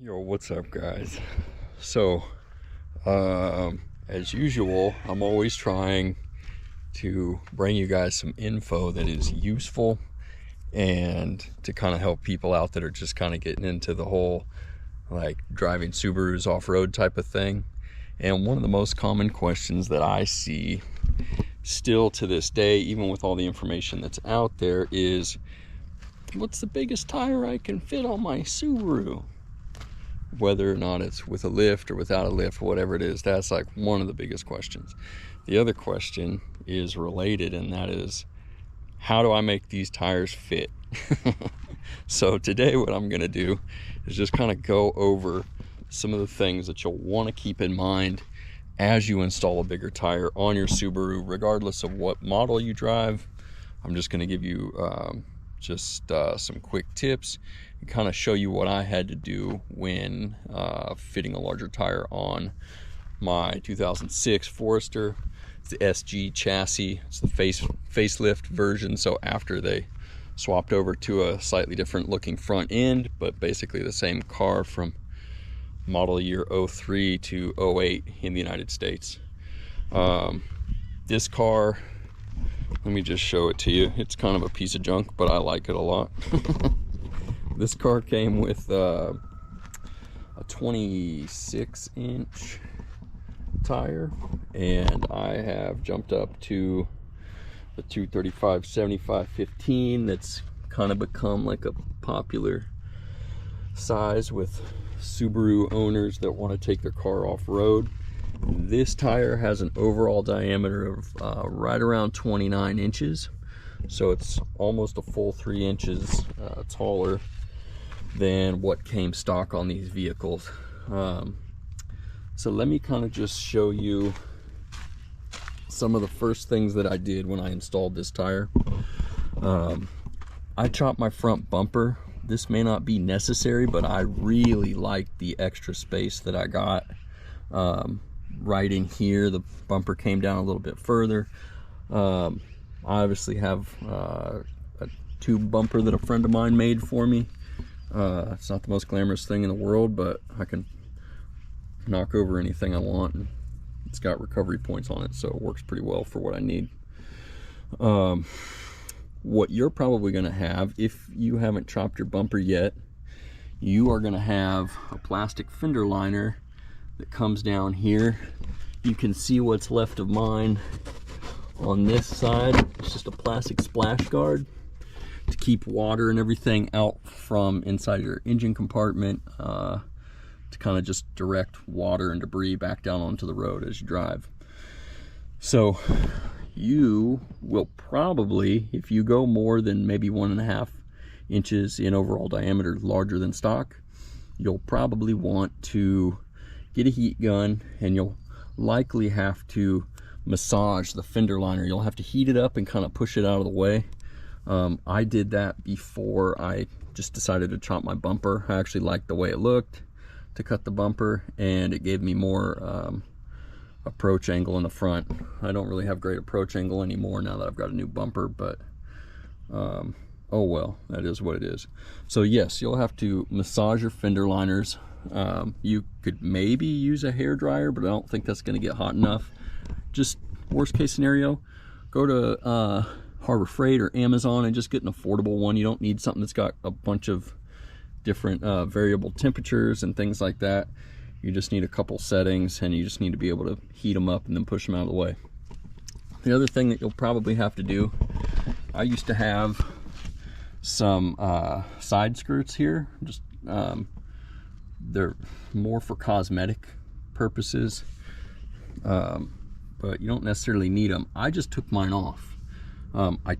Yo, what's up, guys? So, as usual, I'm always trying to bring you guys some info that is useful and to kind of help people out that are just kind of getting into the whole like driving Subarus off-road type of thing. And one of the most common questions that I see still to this day, even with all the information that's out there, is what's the biggest tire I can fit on my Subaru? Whether or not it's with a lift or without a lift, whatever it is, that's like one of the biggest questions. The other question is related, and that is, how do I make these tires fit? So today what I'm gonna do is just kind of go over some of the things that you'll want to keep in mind as you install a bigger tire on your Subaru, regardless of what model you drive. I'm just gonna give you some quick tips and kind of show you what I had to do when fitting a larger tire on my 2006 Forester. It's the SG chassis. It's the facelift version, so after they swapped over to a slightly different looking front end, but basically the same car from model year 03 to 08 in the United States. This car, let me just show it to you. It's kind of a piece of junk, but I like it a lot. This car came with a 26-inch tire, and I have jumped up to the 235/75/15. That's kind of become like a popular size with Subaru owners that want to take their car off-road. This tire has an overall diameter of right around 29 inches, so it's almost a full 3 inches taller than what came stock on these vehicles. So let me kind of just show you some of the first things that I did when I installed this tire. I chopped my front bumper. This may not be necessary, but I really like the extra space that I got right in here. The bumper came down a little bit further. I obviously have a tube bumper that a friend of mine made for me. It's not the most glamorous thing in the world, but I can knock over anything I want, and it's got recovery points on it, so it works pretty well for what I need. What you're probably going to have, if you haven't chopped your bumper yet, you are going to have a plastic fender liner that comes down here. You can see what's left of mine on this side. It's just a plastic splash guard to keep water and everything out from inside your engine compartment, to kind of just direct water and debris back down onto the road as you drive. So you will probably, if you go more than maybe 1.5 inches in overall diameter larger than stock, you'll probably want to get a heat gun, and you'll likely have to massage the fender liner. You'll have to heat it up and kind of push it out of the way. I did that before I just decided to chop my bumper. I actually liked the way it looked to cut the bumper, and it gave me more approach angle in the front. I don't really have great approach angle anymore now that I've got a new bumper, but oh well, that is what it is. So yes, you'll have to massage your fender liners. You could maybe use a hair dryer, but I don't think that's going to get hot enough. Just worst case scenario, go to Harbor Freight or Amazon and just get an affordable one. You don't need something that's got a bunch of different variable temperatures and things like that. You just need a couple settings, and you just need to be able to heat them up and then push them out of the way. The other thing that you'll probably have to do, I used to have some side skirts here. Just they're more for cosmetic purposes, but you don't necessarily need them. I just took mine off. I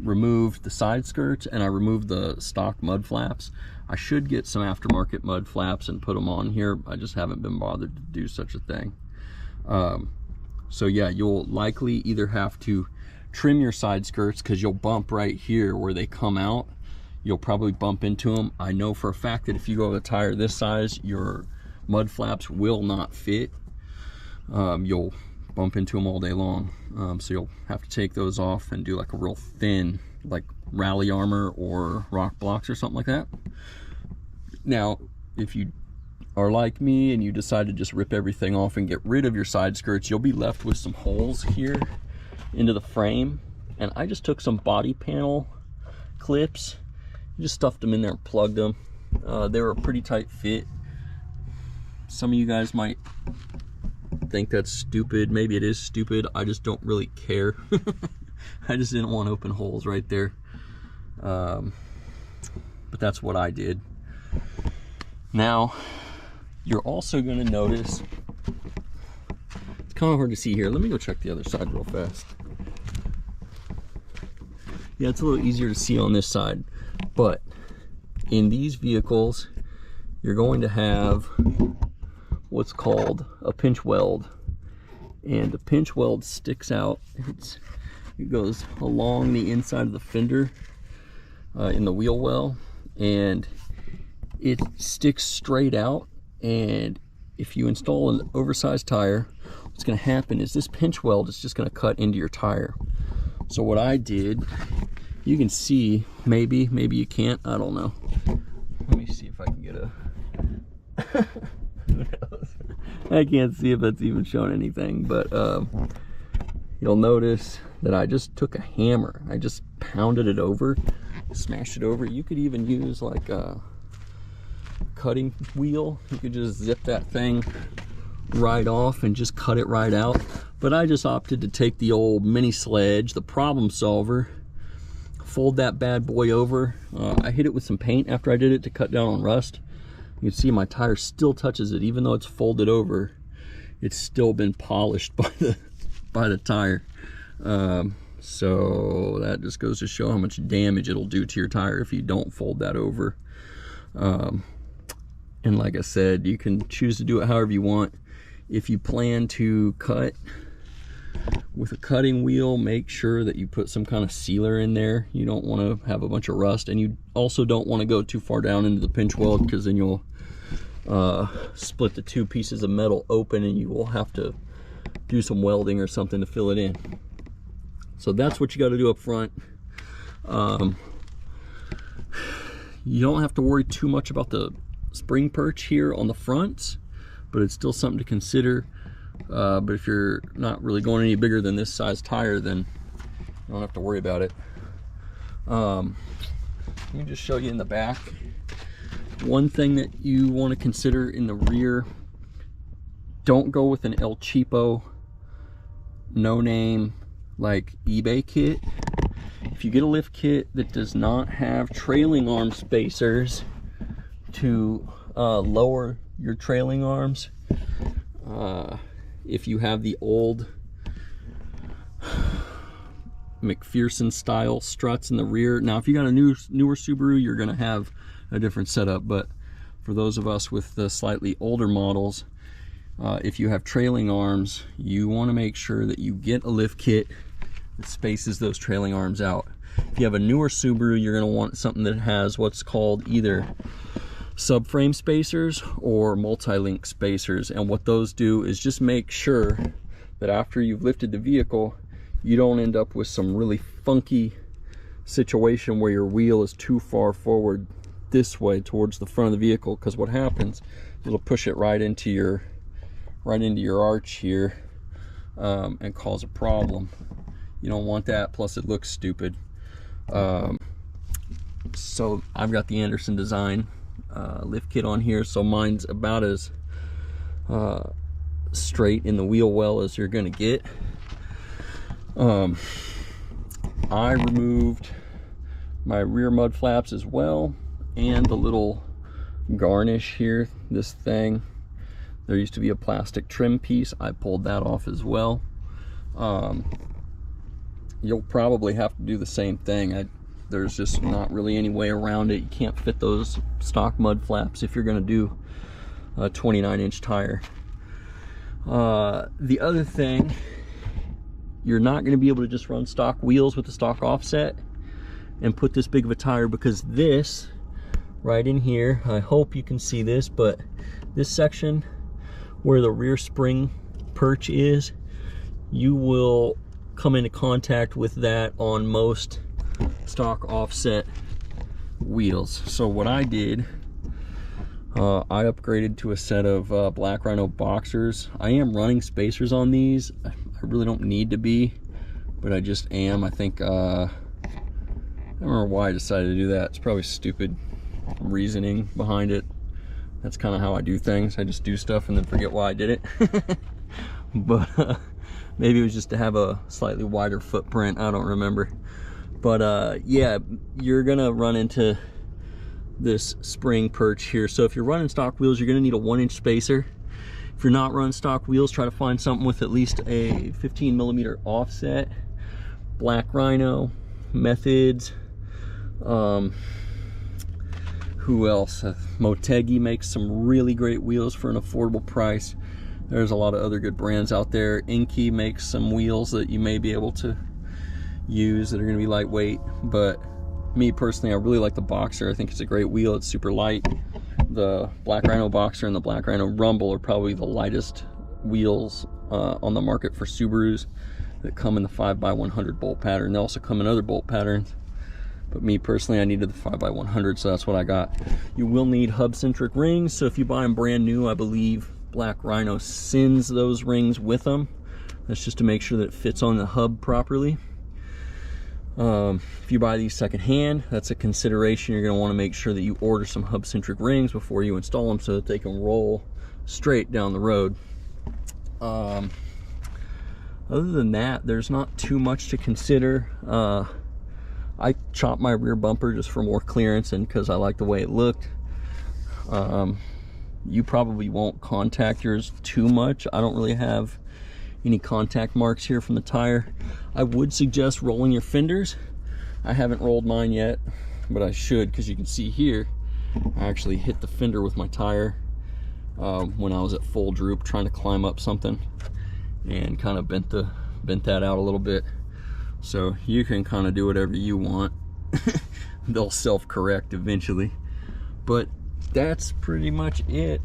removed the side skirts and I removed the stock mud flaps. I should get some aftermarket mud flaps and put them on here. I just haven't been bothered to do such a thing. So yeah, you'll likely either have to trim your side skirts, because you'll bump right here where they come out. You'll probably bump into them. I know for a fact that if you go with a tire this size, your mud flaps will not fit. You'll bump into them all day long. So you'll have to take those off and do like a real thin, like rally armor or rock blocks or something like that. Now, if you are like me and you decide to just rip everything off and get rid of your side skirts, you'll be left with some holes here into the frame. And I just took some body panel clips, just stuffed them in there and plugged them. They were a pretty tight fit. Some of you guys might think that's stupid. Maybe it is stupid. I just don't really care. I just didn't want open holes right there. But that's what I did. Now, you're also going to notice, it's kind of hard to see here. Let me go check the other side real fast. Yeah, it's a little easier to see on this side. But in these vehicles, you're going to have what's called a pinch weld. And the pinch weld sticks out. It goes along the inside of the fender in the wheel well, and it sticks straight out. And if you install an oversized tire, what's going to happen is this pinch weld is just going to cut into your tire. So what I did, you can see, maybe you can't, I don't know. Let me see if I can get a who knows? I can't see if that's even showing anything, but you'll notice that I just took a hammer. I just pounded it over, smashed it over. You could even use like a cutting wheel. You could just zip that thing right off and just cut it right out. But I just opted to take the old mini sledge, the problem solver, fold that bad boy over. I hit it with some paint after I did it to cut down on rust. You can see my tire still touches it, even though it's folded over. It's still been polished by the tire. So that just goes to show how much damage it'll do to your tire if you don't fold that over. And like I said, you can choose to do it however you want. If you plan to cut with a cutting wheel, make sure that you put some kind of sealer in there. You don't want to have a bunch of rust, and you also don't want to go too far down into the pinch weld, because then you'll split the two pieces of metal open and you will have to do some welding or something to fill it in. So that's what you got to do up front. You don't have to worry too much about the spring perch here on the fronts, but it's still something to consider. But if you're not really going any bigger than this size tire, then you don't have to worry about it. Let me just show you in the back. One thing that you want to consider in the rear, don't go with an El Cheapo no name like eBay kit. If you get a lift kit that does not have trailing arm spacers to lower your trailing arms, if you have the old McPherson style struts in the rear. Now if you got a newer Subaru, you're going to have a different setup, but for those of us with the slightly older models, if you have trailing arms, you want to make sure that you get a lift kit that spaces those trailing arms out. If you have a newer Subaru, you're going to want something that has what's called either subframe spacers or multi-link spacers, and what those do is just make sure that after you've lifted the vehicle, you don't end up with some really funky situation where your wheel is too far forward this way towards the front of the vehicle, because what happens, it'll push it right into your arch here and cause a problem. You don't want that, plus it looks stupid. So I've got the Anderson design lift kit on here, so mine's about as straight in the wheel well as you're gonna get. I removed my rear mud flaps as well, and the little garnish here, this thing, there used to be a plastic trim piece. I pulled that off as well. You'll probably have to do the same thing. There's just not really any way around it. You can't fit those stock mud flaps if you're going to do a 29-inch tire. The other thing, you're not going to be able to just run stock wheels with the stock offset and put this big of a tire, because this right in here, I hope you can see this, but this section where the rear spring perch is, you will come into contact with that on most stock offset wheels. So what I did I upgraded to a set of Black Rhino boxers. I am running spacers on these. I really don't need to be, but I just am. I think, I don't remember why I decided to do that. It's probably stupid reasoning behind it. That's kind of how I do things. I just do stuff and then forget why I did it. But maybe it was just to have a slightly wider footprint. I don't remember. But yeah, you're gonna run into this spring perch here. So if you're running stock wheels, you're gonna need a 1-inch spacer. If you're not running stock wheels, try to find something with at least a 15mm offset. Black Rhino, Methods, who else? Motegi makes some really great wheels for an affordable price. There's a lot of other good brands out there. Inky makes some wheels that you may be able to use that are going to be lightweight, but me personally, I really like the Boxer. I think it's a great wheel. It's super light. The Black Rhino Boxer and the Black Rhino Rumble are probably the lightest wheels on the market for Subarus that come in the 5x100 bolt pattern. They also come in other bolt patterns, but me personally, I needed the 5x100, so that's what I got. You will need hub-centric rings, so if you buy them brand new, I believe Black Rhino sends those rings with them. That's just to make sure that it fits on the hub properly. If you buy these secondhand, that's a consideration. You're going to want to make sure that you order some hub-centric rings before you install them so that they can roll straight down the road. Other than that, there's not too much to consider. I chopped my rear bumper just for more clearance and because I like the way it looked. You probably won't contact yours too much. I don't really have any contact marks here from the tire. I would suggest rolling your fenders. I haven't rolled mine yet, but I should, because you can see here I actually hit the fender with my tire when I was at full droop trying to climb up something, and kind of bent that out a little bit. So you can kind of do whatever you want. They'll self-correct eventually, but that's pretty much it.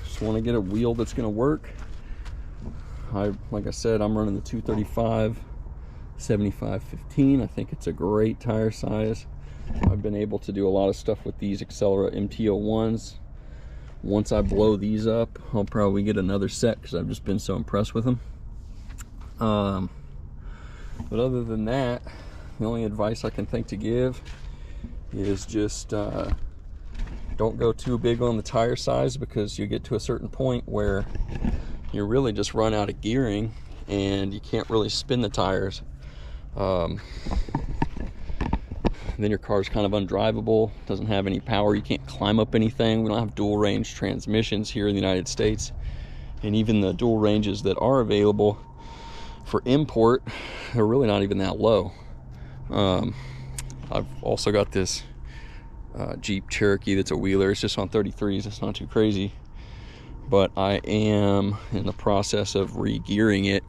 Just want to get a wheel that's going to work. Like I said, I'm running the 235 75/15. I think it's a great tire size. I've been able to do a lot of stuff with these Accelera MT-01s. Once I blow these up, I'll probably get another set because I've just been so impressed with them. But other than that, the only advice I can think to give is just don't go too big on the tire size, because you get to a certain point where you really just run out of gearing and you can't really spin the tires. Then your car's kind of undrivable, doesn't have any power, you can't climb up anything. We don't have dual range transmissions here in the United States, and even the dual ranges that are available for import, they're really not even that low. I've also got this Jeep Cherokee that's a wheeler. It's just on 33s. It's not too crazy, but I am in the process of re-gearing it.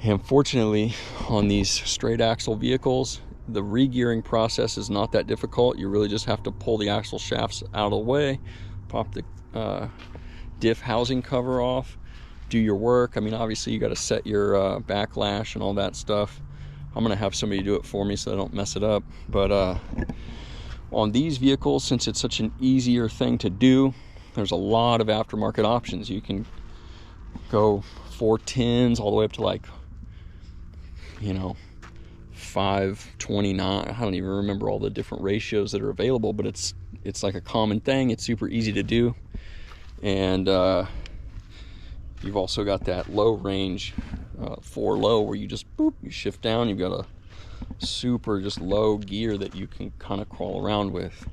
And fortunately, on these straight axle vehicles, the re-gearing process is not that difficult. You really just have to pull the axle shafts out of the way, pop the diff housing cover off, do your work. I mean, obviously you got to set your backlash and all that stuff. I'm gonna have somebody do it for me so I don't mess it up. But on these vehicles, since it's such an easier thing to do, there's a lot of aftermarket options. You can go 410s all the way up to, like, you know, 529. I don't even remember all the different ratios that are available, but it's like a common thing. It's super easy to do. And you've also got that low range 4 low, where you just boop, you shift down. You've got a super just low gear that you can kind of crawl around with.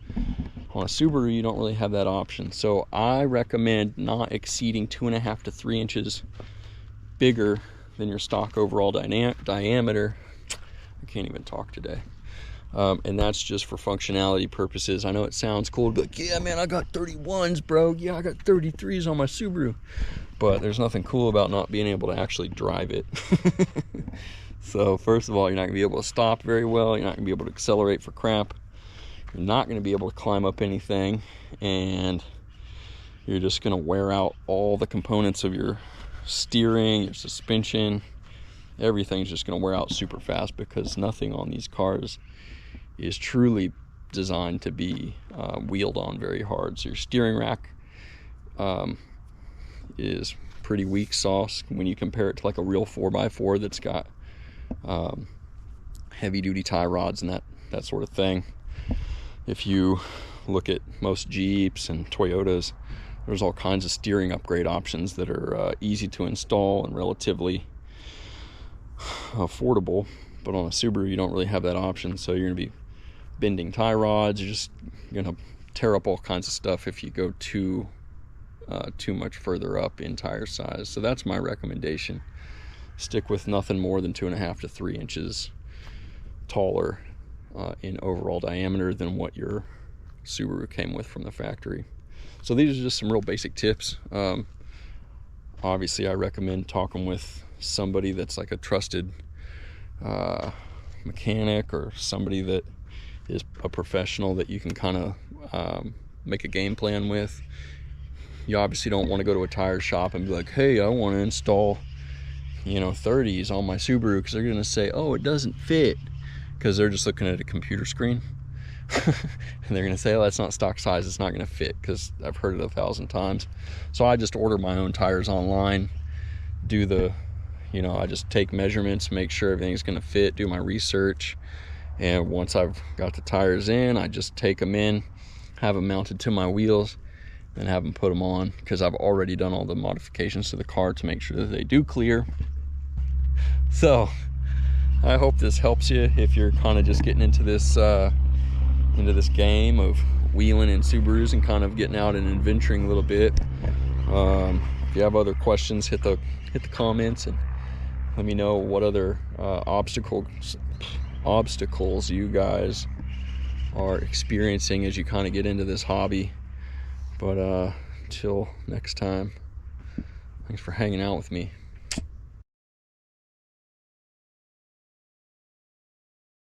On a Subaru, you don't really have that option. So I recommend not exceeding 2.5 to 3 inches bigger than your stock overall diameter. I can't even talk today. And that's just for functionality purposes. I know it sounds cool to be like, yeah, man, I got 31s, bro. Yeah, I got 33s on my Subaru. But there's nothing cool about not being able to actually drive it. So first of all, you're not gonna be able to stop very well. You're not gonna be able to accelerate for crap. You're not gonna be able to climb up anything. And you're just gonna wear out all the components of your steering, your suspension. Everything's just gonna wear out super fast, because nothing on these cars is truly designed to be wheeled on very hard. So your steering rack is pretty weak sauce when you compare it to like a real 4x4 that's got heavy duty tie rods and that sort of thing. If you look at most Jeeps and Toyotas, there's all kinds of steering upgrade options that are easy to install and relatively affordable, but on a Subaru you don't really have that option. So you're going to be bending tie rods, you're just going to tear up all kinds of stuff if you go too much further up in tire size. So that's my recommendation. Stick with nothing more than 2.5 to 3 inches taller in overall diameter than what your Subaru came with from the factory. So these are just some real basic tips. Obviously I recommend talking with somebody that's like a trusted mechanic, or somebody that is a professional that you can kind of make a game plan with. You obviously don't want to go to a tire shop and be like, hey, I want to install 30s on my Subaru, because they're going to say, oh, it doesn't fit, because they're just looking at a computer screen. And they're going to say, oh, that's not stock size, it's not going to fit, because I've heard it 1,000 times. So I just order my own tires online, do the I just take measurements, make sure everything's going to fit, do my research, and once I've got the tires in, I just take them in, have them mounted to my wheels, and have them put them on, because I've already done all the modifications to the car to make sure that they do clear. So I hope this helps you if you're kind of just getting into this game of wheeling in Subarus and kind of getting out and adventuring a little bit. If you have other questions, hit the comments and let me know what other obstacles you guys are experiencing as you kind of get into this hobby. But till next time, thanks for hanging out with me.